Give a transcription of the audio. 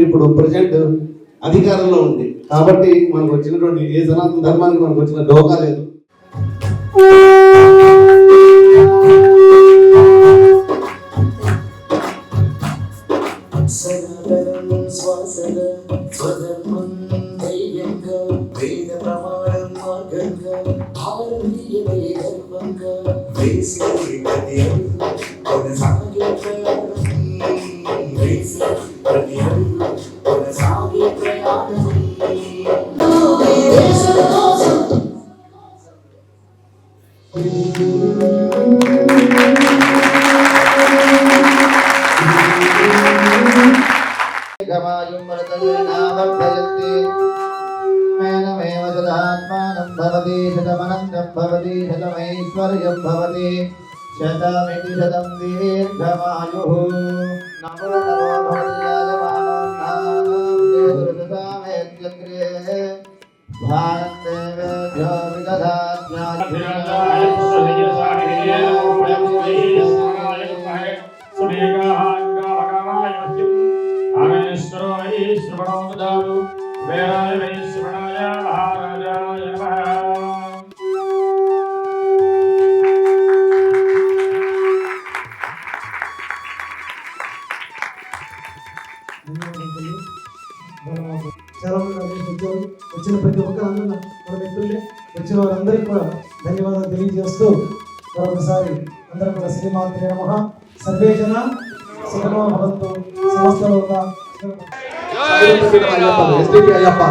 ఇప్పుడు ప్రజెంట్ అధికారంలో ఉంది. కాబట్టి మనకు వచ్చినటువంటి ఏ సనాతన ధర్మానికి మనకు వచ్చిన డోకా లేదు. शतमैश्वर्यं भवति शतमिति शतं दीर्घमायुः नमो नमो भवत्याजमानोन्नामेत्यग्रे भारतेभ्यो చాలా మంది వచ్చారు. వచ్చిన ప్రతి ఒక్కరు మన మిత్రులే, వచ్చిన వారందరికీ కూడా ధన్యవాదాలు తెలియజేస్తూ మరొకసారి అందరూ కూడా శ్రీమాత్రే నమః. సర్వే జన సుఖనో భవంతు. సమస్త లోక అయ్యప్ప